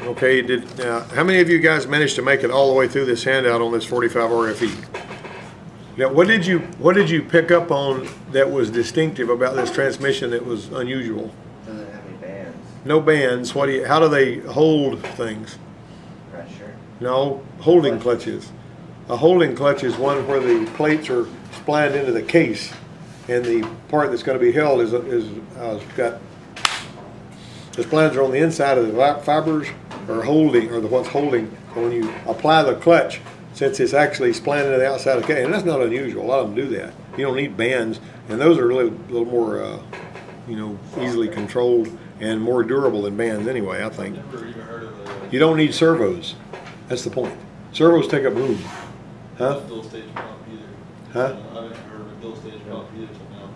Okay, how many of you guys managed to make it all the way through this handout on this 45 RFE? Now, what did you pick up on that was distinctive about this transmission that was unusual? Doesn't have any bands. No bands. How do they hold things? Pressure. No, holding clutches. A holding clutch is one where the plates are splined into the case, and the part that's going to be held is got the splines are on the inside of the fibers, or holding, or what's holding. So when you apply the clutch, since it's actually splined into the outside of the case, and that's not unusual. A lot of them do that. You don't need bands, and those are a little more, easily controlled and more durable than bands anyway, I think. I've never even heard of You don't need servos. That's the point. Servos take up room. Huh? dual stage pump either. Huh? I haven't heard of a dual stage pump either till now.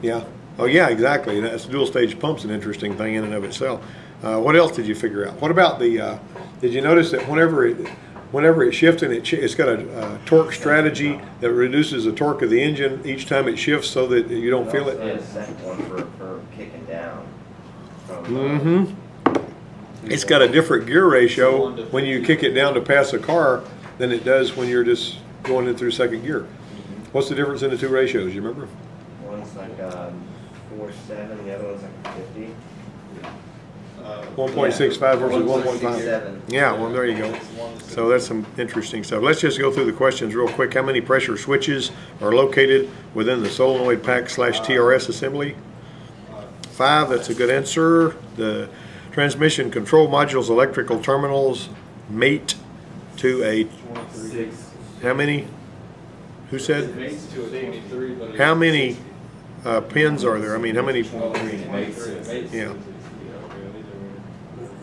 Yeah. Oh, yeah, exactly. That's dual stage pump's an interesting thing in and of itself. What else did you figure out? What about the? Did you notice that whenever it's shifting, it's got a torque strategy that reduces the torque of the engine each time it shifts, so that you don't feel it. Yeah, a second one for kicking down. It's got a different gear ratio when you kick it down to pass a car than it does when you're just going in through second gear. What's the difference in the two ratios? You remember? One's like 4.7, the other one's like 50. 1.65 versus 1.5. 1.67. Yeah, well, there you go. So that's some interesting stuff. Let's just go through the questions real quick. How many pressure switches are located within the solenoid pack/TRS assembly? 5, that's a good answer. The transmission control module's electrical terminals mate to a, 6. how many? Who said? Mates to a 23, but How many pins are there? I mean, how many? Yeah.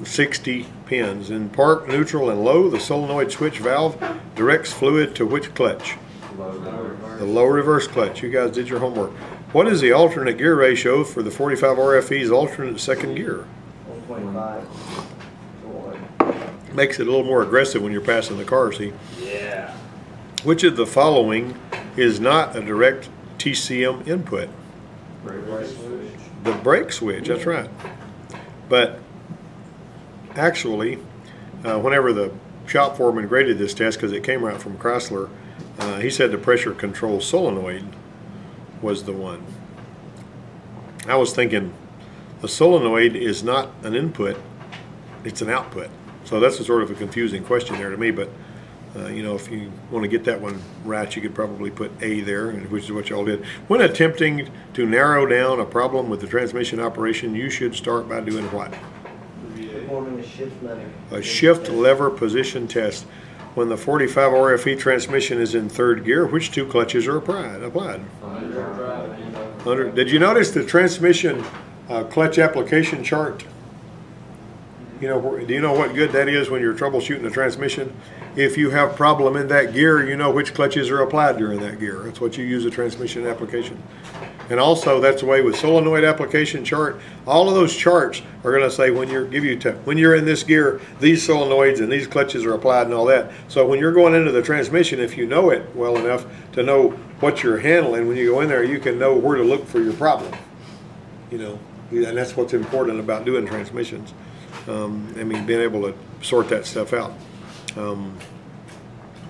60 pins. In park, neutral, and low, the solenoid switch valve directs fluid to which clutch? The low reverse clutch. You guys did your homework. What is the alternate gear ratio for the 45 RFE's alternate second gear? 1.5. Makes it a little more aggressive when you're passing the car, see? Yeah. Which of the following is not a direct TCM input? The brake switch, that's right. But actually, whenever the shop foreman graded this test, because it came right from Chrysler, he said the pressure control solenoid was the one. I was thinking the solenoid is not an input, it's an output. So that's a sort of a confusing question there to me, but if you want to get that one right, you could probably put A there, which is what y'all did. When attempting to narrow down a problem with the transmission operation, you should start by doing what? Performing a shift lever position test. When the 45 RFE transmission is in third gear, which two clutches are applied? Did you notice the transmission clutch application chart? Do you know what good that is when you're troubleshooting the transmission? If you have problem in that gear, you know which clutches are applied during that gear. That's what you use a transmission application. And also, that's the way with solenoid application chart. All of those charts are going to say when you're in this gear, these solenoids and these clutches are applied and all that. So when you're going into the transmission, if you know it well enough to know what you're handling, when you go in there, you can know where to look for your problem. And that's what's important about doing transmissions. Being able to sort that stuff out.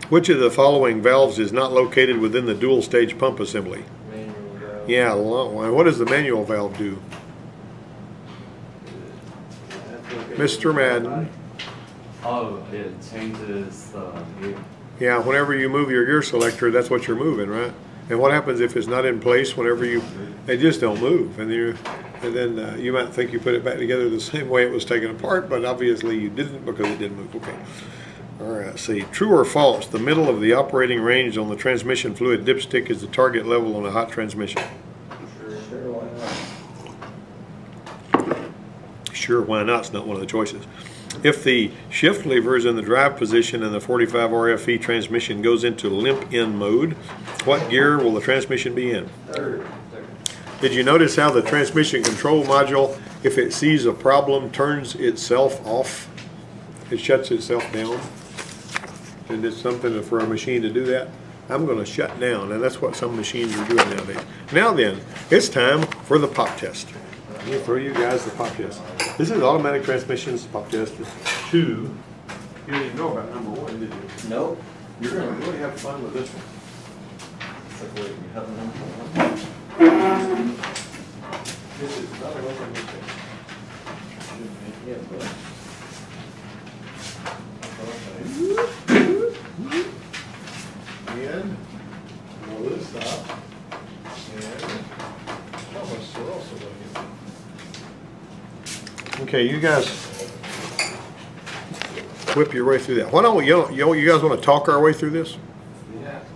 Which of the following valves is not located within the dual stage pump assembly? Yeah, what does the manual valve do? Mr. Madden. Oh, it changes the gear. Yeah, whenever you move your gear selector, that's what you're moving, right? And what happens if it's not in place whenever they just don't move? And then you might think you put it back together the same way it was taken apart, but obviously you didn't because it didn't move. Okay. All right, see. True or false, the middle of the operating range on the transmission fluid dipstick is the target level on a hot transmission? Sure, why not? It's not one of the choices. If the shift lever is in the drive position and the 45 RFE transmission goes into limp in mode, what gear will the transmission be in? Third. Did you notice how the transmission control module, if it sees a problem, turns itself off? It shuts itself down. And it's something for a machine to do that. I'm going to shut down, and that's what some machines are doing nowadays. Now then, it's time for the pop test. Let me throw you guys the pop test. This is automatic transmissions pop test 2. You didn't even know about number 1, did you? Nope. You're gonna really have fun with this one. It's like, wait, you have the number one? This is not a welcome Yeah, but And roll this stop. And how much Sorrel so okay, you guys whip your way through that. Why don't we, you guys want to talk our way through this?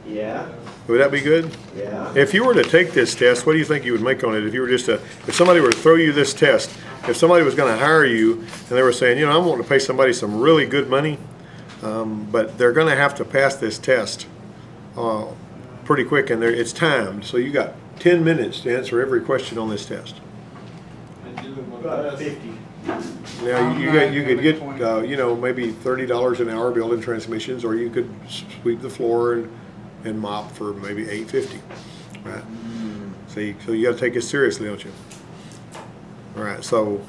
yeah, Would that be good? yeah. If you were to take this test, what do you think you would make on it? If you were just if somebody were to throw you this test, if somebody was going to hire you and they were saying, I'm wanting to pay somebody some really good money, but they're going to have to pass this test pretty quick, and it's timed. So you got 10 minutes to answer every question on this test. And doing my About best. 50. Now you could get maybe $30 an hour building transmissions, or you could sweep the floor and mop for maybe $8.50. Right? See, so you got to take it seriously, don't you? All right. So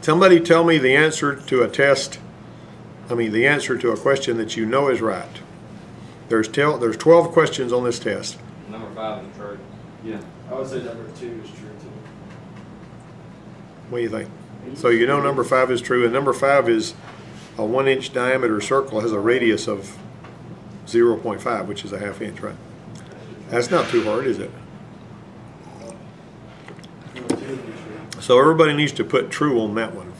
somebody tell me the answer to a test. The answer to a question that you know is right. There's 12 questions on this test. Number 5 is true. Yeah. I would say number 2 is true too. What do you think? So you know number 5 is true, and number 5 is a 1-inch diameter circle, has a radius of 0.5, which is a ½ inch, right? That's not too hard, is it? Number 2 would be true. So everybody needs to put true on that one.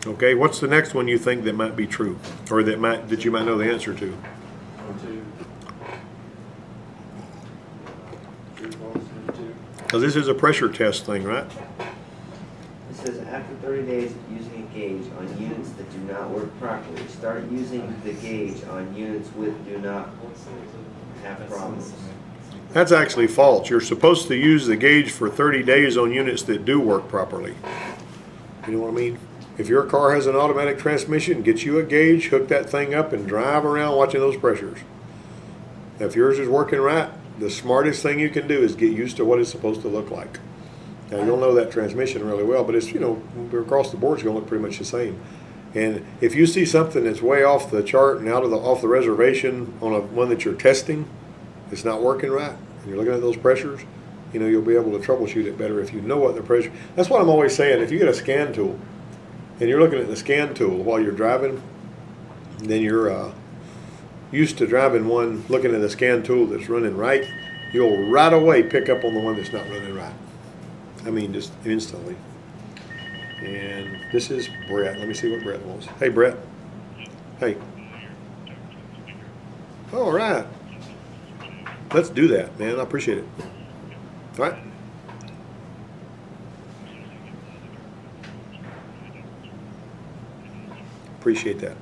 Okay, what's the next one you think that might be true, or that you might know the answer to? Number 2. True, false, number 2. Because this is a pressure test thing, right? It says after 30 days of using a gauge on units that do not work properly, start using the gauge on units with do not have problems. That's actually false. You're supposed to use the gauge for 30 days on units that do work properly. You know what I mean? If your car has an automatic transmission, get you a gauge, hook that thing up, and drive around watching those pressures. If yours is working right, the smartest thing you can do is get used to what it's supposed to look like. Now, you'll know that transmission really well, but it's, across the board, it's going to look pretty much the same. And if you see something that's way off the chart and off the reservation on one that you're testing, it's not working right, and you're looking at those pressures, you'll be able to troubleshoot it better if you know what the pressure. That's what I'm always saying. If you get a scan tool and you're looking at the scan tool while you're driving, then you're used to driving one, looking at the scan tool that's running right, you'll right away pick up on the one that's not running right. Just instantly. And this is Brett. Let me see what Brett wants. Hey, Brett. Hey. All right. Let's do that, man. I appreciate it. All right. Appreciate that.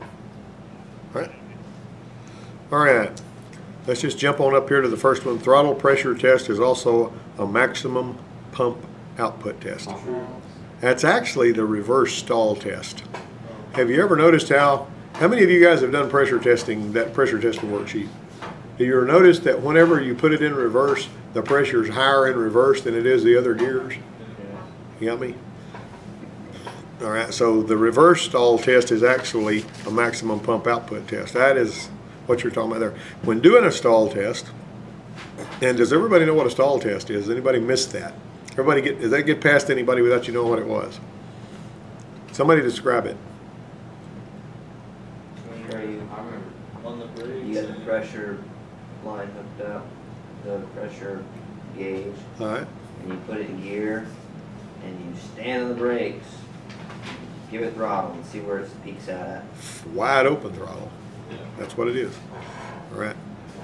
All right. All right. Let's just jump on up here to the first one. Throttle pressure test is also a maximum pump output test. That's actually the reverse stall test. Have you ever noticed how many of you guys have done pressure testing, that pressure testing worksheet? Have you ever noticed that whenever you put it in reverse, the pressure is higher in reverse than it is the other gears? You got me? All right, so the reverse stall test is actually a maximum pump output test. That is what you're talking about there. When doing a stall test, and does everybody know what a stall test is? Anybody miss that? Does that get past anybody without you knowing what it was? Somebody describe it. Where you On the brakes. got the pressure line hooked up, the pressure gauge, All right. and you put it in gear, and you stand on the brakes, give it throttle, and see where it peaks out at. Wide open throttle. Yeah. That's what it is. All right.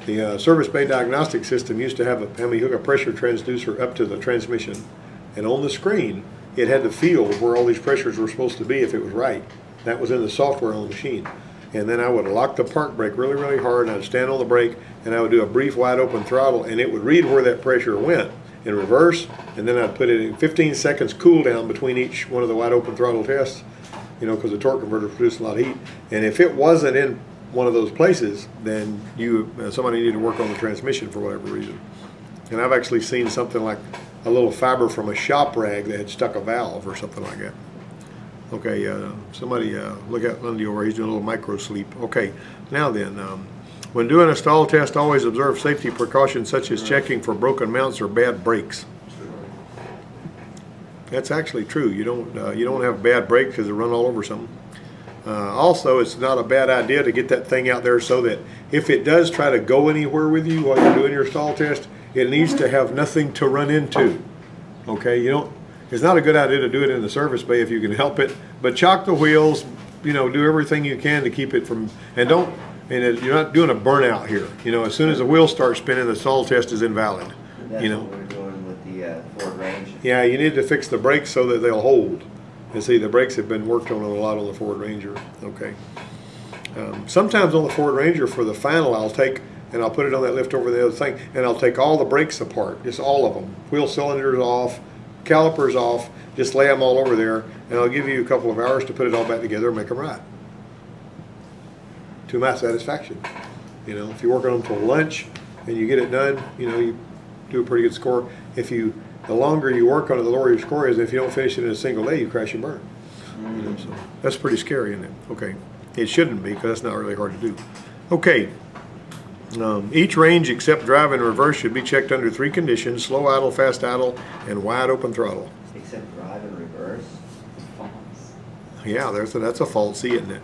The service bay diagnostic system used to have me hook a pressure transducer up to the transmission, and on the screen it had the field where all these pressures were supposed to be if it was right. That was in the software on the machine. And then I would lock the park brake really, really hard, and I'd stand on the brake, and I would do a brief wide open throttle, and it would read where that pressure went in reverse, and then I'd put it in 15 seconds cool down between each one of the wide open throttle tests, because the torque converter produced a lot of heat. And if it wasn't in one of those places, then somebody needed to work on the transmission for whatever reason. And I've actually seen something like a little fiber from a shop rag that had stuck a valve or something like that. Okay, somebody look at Lundy over. He's doing a little micro sleep. Okay, now then, when doing a stall test, always observe safety precautions such as checking for broken mounts or bad brakes. That's actually true. You don't have bad brakes because they run all over something. Also, it's not a bad idea to get that thing out there so that if it does try to go anywhere with you while you're doing your stall test, it needs to have nothing to run into. Okay, it's not a good idea to do it in the service bay if you can help it, but chock the wheels, do everything you can to keep it from, and you're not doing a burnout here. As soon as the wheels start spinning, the stall test is invalid. That's what we're doing with the Ford Ranger. Yeah, you need to fix the brakes so that they'll hold. And see, the brakes have been worked on a lot on the Ford Ranger. Okay. Sometimes on the Ford Ranger for the final, I'll put it on that lift over the other thing, and I'll take all the brakes apart, just all of them. Wheel cylinders off, calipers off, just lay them all over there, and I'll give you a couple of hours to put it all back together and make them right. To my satisfaction. If you work on them till lunch and you get it done, you do a pretty good score. The longer you work on it, the lower your score is. If you don't finish it in a single day, you crash and burn. So that's pretty scary, isn't it? Okay. It shouldn't be, because that's not really hard to do. Okay. Each range except drive and reverse should be checked under 3 conditions: slow idle, fast idle, and wide open throttle. Except drive and reverse? False. Yeah, that's a falsy, isn't it?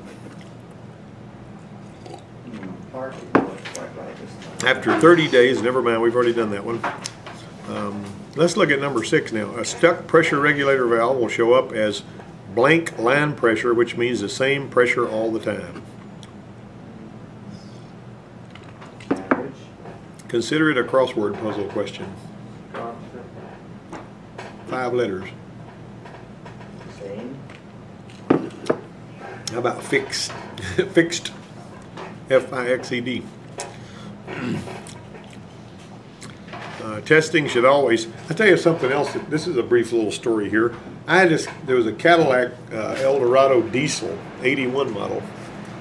Parking looks quite right this time. After 30 days, never mind, we've already done that one. Let's look at number 6 now. A stuck pressure regulator valve will show up as blank line pressure, which means the same pressure all the time. Average? Consider it a crossword puzzle question. Constant. 5 letters. Same? How about fixed? Fixed. F-I-X-E-D. Testing should always, I'll tell you something else. This is a brief little story here. There was a Cadillac Eldorado diesel, 81 model.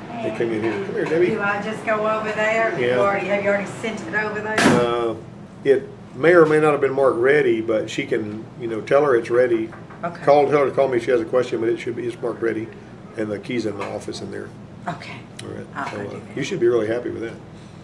They came in here. Come here, Debbie. Do I just go over there? Yeah. Have you already sent it over there? It may or may not have been marked ready, but she can, tell her it's ready. Okay. Tell her to call me if she has a question, but it's marked ready. And the key's in my office in there. Okay. All right. I'll do that. You should be really happy with that.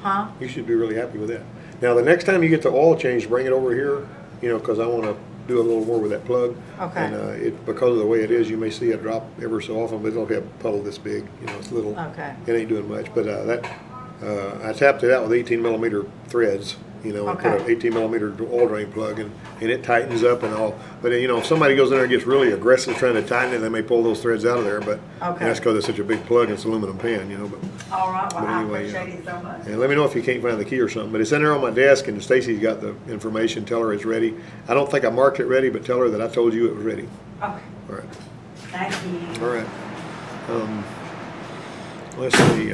Huh? You should be really happy with that. Now, the next time you get the oil change, bring it over here, because I want to do a little more with that plug. Okay. And because of the way it is, you may see it drop ever so often, but it'll be a puddle this big. It's little. Okay. It ain't doing much. But I tapped it out with 18 millimeter threads. And put an 18 millimeter oil drain plug, and it tightens up and all. But if somebody goes in there and gets really aggressive trying to tighten it, they may pull those threads out of there. But that's because it's such a big plug and it's aluminum pan, But All right. Well, anyway, I appreciate it so much. and let me know if you can't find the key or something. But it's in there on my desk, and Stacy's got the information. Tell her it's ready. I don't think I marked it ready, but tell her that I told you it was ready. Okay. All right. Thank you. All right. Let's see.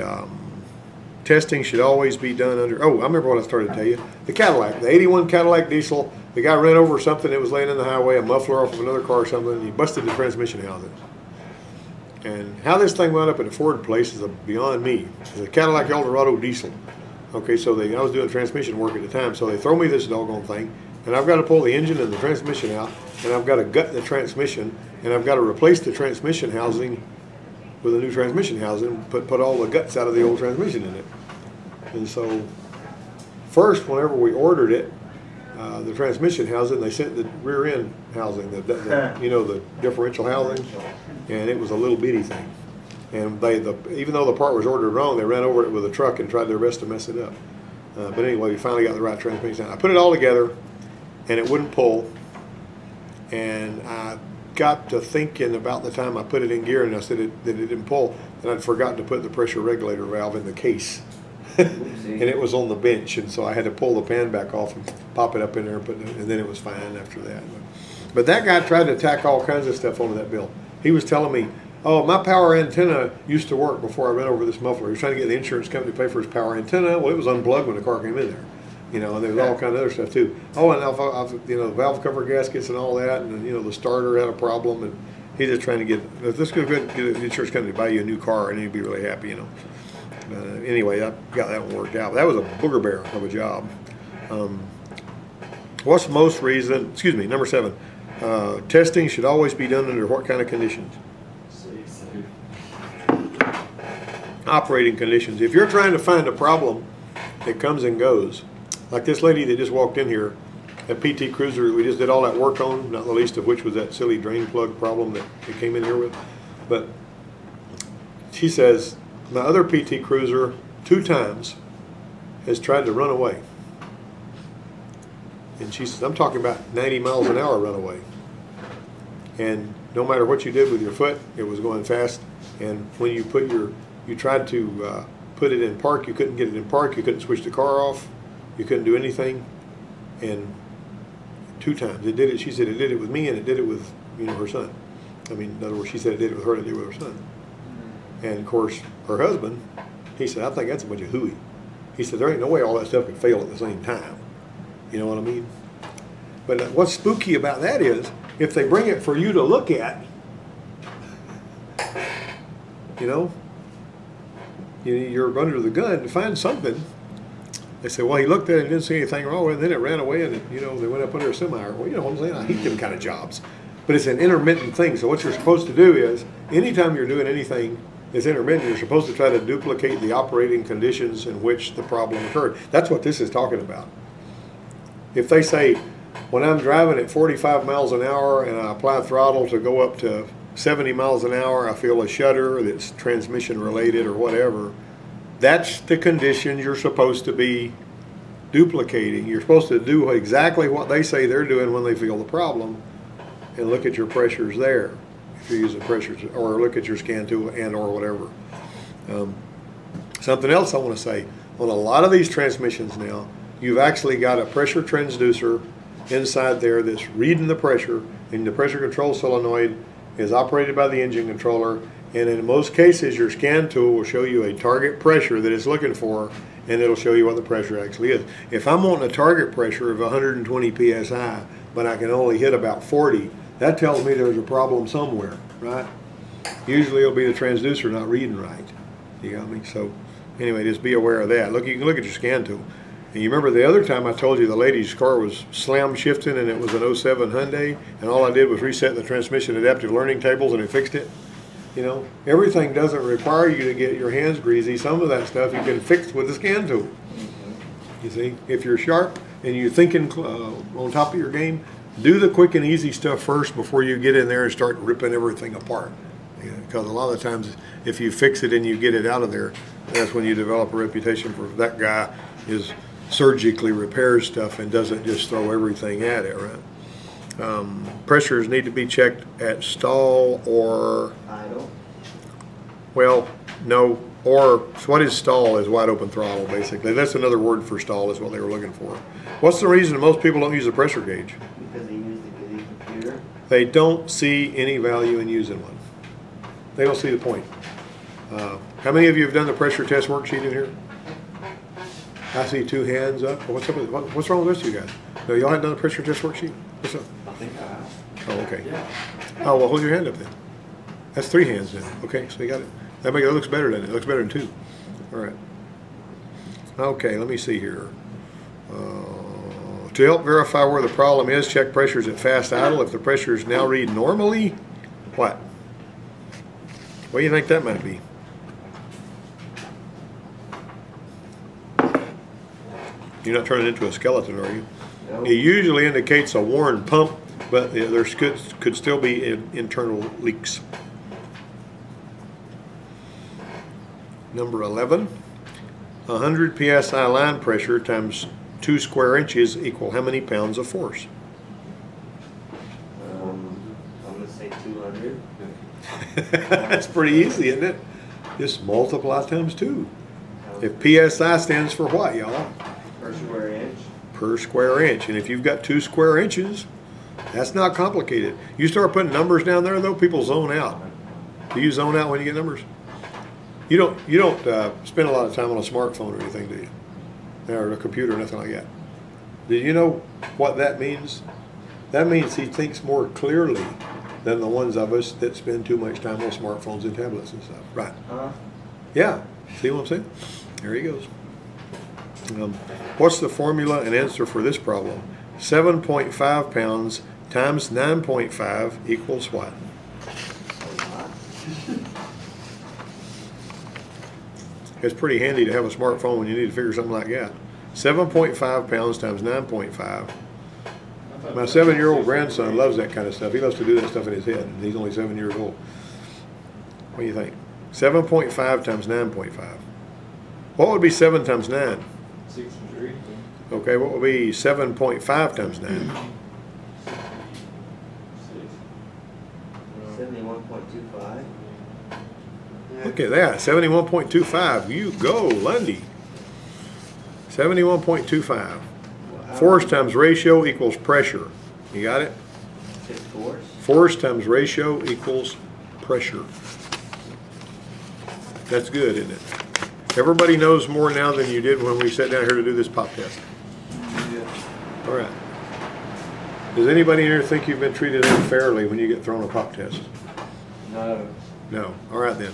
Testing should always be done under. Oh, I remember what I started to tell you. The Cadillac, the 81 Cadillac diesel. The guy ran over something that was laying in the highway, a muffler off of another car or something, and he busted the transmission housing. And how this thing wound up at a Ford place is beyond me. It's a Cadillac Eldorado diesel. Okay, so I was doing transmission work at the time, so they throw me this doggone thing, and I've got to pull the engine and the transmission out, and I've got to gut the transmission, and I've got to replace the transmission housing with a new transmission housing, put all the guts out of the old transmission in it. And so, first, whenever we ordered it, the transmission housing, they sent the rear end housing, the differential housing, and it was a little bitty thing. And even though the part was ordered wrong, they ran over it with a truck and tried their best to mess it up. But anyway, we finally got the right transmission. I put it all together, and it wouldn't pull. And I got to thinking about the time I put it in gear, and I said that it didn't pull, and I'd forgotten to put the pressure regulator valve in the case. And it was on the bench, and so I had to pull the pan back off and pop it up in there, and then it was fine after that. But that guy tried to tack all kinds of stuff onto that bill. He was telling me, oh, my power antenna used to work before I ran over this muffler. He was trying to get the insurance company to pay for his power antenna. Well, it was unplugged when the car came in there. And there was all kind of other stuff too. Oh, and the valve cover gaskets and all that, and the starter had a problem, and he's just trying to get the insurance company to buy you a new car, and he'd be really happy, Anyway, I got that one worked out. That was a booger bear of a job. What's most reason? Excuse me, number 7. Testing should always be done under what kind of conditions? operating conditions. If you're trying to find a problem that comes and goes, like this lady that just walked in here, that PT Cruiser we just did all that work on, not the least of which was that silly drain plug problem that they came in here with. But she says, my other PT Cruiser 2 times has tried to run away. And she says, I'm talking about 90 miles an hour runaway. And no matter what you did with your foot, it was going fast. And when you put you tried to put it in park, you couldn't get it in park, you couldn't switch the car off, you couldn't do anything. And 2 times it did it. She said it did it with me, and it did it with her son. I mean, in other words, she said it did it with her, and it did it with her son. And of course, her husband, he said, I think that's a bunch of hooey. He said, there ain't no way all that stuff could fail at the same time. You know what I mean? But what's spooky about that is, if they bring it for you to look at, you're under the gun to find something. They say, well, he looked at it and didn't see anything wrong with it, and then it ran away, and they went up under a semi. Well, you know what I'm saying? I hate them kind of jobs. But it's an intermittent thing. So what you're supposed to do is, anytime you're doing anything that's intermittent, you're supposed to try to duplicate the operating conditions in which the problem occurred. That's what this is talking about. If they say, when I'm driving at 45 miles an hour and I apply throttle to go up to 70 miles an hour, I feel a shudder that's transmission related or whatever, that's the condition you're supposed to be duplicating. You're supposed to do exactly what they say they're doing when they feel the problem, and look at your pressures there if you're using pressures, or look at your scan tool and or whatever. Something else I want to say, on a lot of these transmissions now, you've actually got a pressure transducer inside there that's reading the pressure, and the pressure control solenoid is operated by the engine controller, and in most cases your scan tool will show you a target pressure that it's looking for, and it'll show you what the pressure actually is. If I'm wanting a target pressure of 120 psi, but I can only hit about 40, that tells me there's a problem somewhere, right? Usually it'll be the transducer not reading right. You got me? So anyway, just be aware of that. Look, you can look at your scan tool. And you remember the other time I told you the lady's car was slam shifting, and it was an 07 Hyundai, and all I did was reset the transmission adaptive learning tables and it fixed it? Everything doesn't require you to get your hands greasy. Some of that stuff you can fix with the scan tool. You see, if you're sharp and you're thinking on top of your game, do the quick and easy stuff first before you get in there and start ripping everything apart. Because a lot of the times, if you fix it and you get it out of there, that's when you develop a reputation for that guy is surgically repairs stuff and doesn't just throw everything at it, right? Pressures need to be checked at stall or idle. Well, no, or what is stall is wide open throttle, basically. That's another word for stall is what they were looking for. What's the reason most people don't use a pressure gauge? Because they use the computer. They don't see any value in using one. They don't see the point. How many of you have done the pressure test worksheet in here? I see 2 hands up. What's up with, what's wrong with this, you guys? No, y'all haven't done a pressure test worksheet? What's up? I think I have. Oh, okay. Yeah. Oh, well, hold your hand up then. That's 3 hands then. Okay, so you got it. That looks better than it. It looks better than 2. All right. Okay, let me see here. To help verify where the problem is, check pressures at fast idle. If the pressures now read normally, what? What do you think that might be? You're not turning into a skeleton, are you? No. It usually indicates a worn pump, but there could still be internal leaks. Number 11, 100 psi line pressure times 2 square inches equal how many pounds of force? I'm going to say 200. That's pretty easy, isn't it? Just multiply times 2. If psi stands for what, y'all? Per square inch. Per square inch. And if you've got 2 square inches, that's not complicated. You start putting numbers down there, though, people zone out. Do you zone out when you get numbers? You don't spend a lot of time on a smartphone or anything, do you? Or a computer or nothing like that. Do you know what that means? That means he thinks more clearly than the ones of us that spend too much time on smartphones and tablets and stuff. Right. Yeah. See what I'm saying? There he goes. What's the formula and answer for this problem? 7.5 pounds times 9.5 equals what? It's pretty handy to have a smartphone when you need to figure something like that. 7.5 pounds times 9.5. My 7-year-old grandson loves that kind of stuff. He loves to do that stuff in his head. And he's only 7 years old. What do you think? 7.5 times 9.5. What would be 7 times 9? 63. Okay, what would be 7.5 times 9? 71.25. Look at that, 71.25. You go, Lundy. 71.25. Force times ratio equals pressure. You got it? It's force. Force times ratio equals pressure. That's good, isn't it? Everybody knows more now than you did when we sat down here to do this pop test. Yeah. All right. Does anybody here think you've been treated unfairly when you get thrown a pop test? No. No. All right then.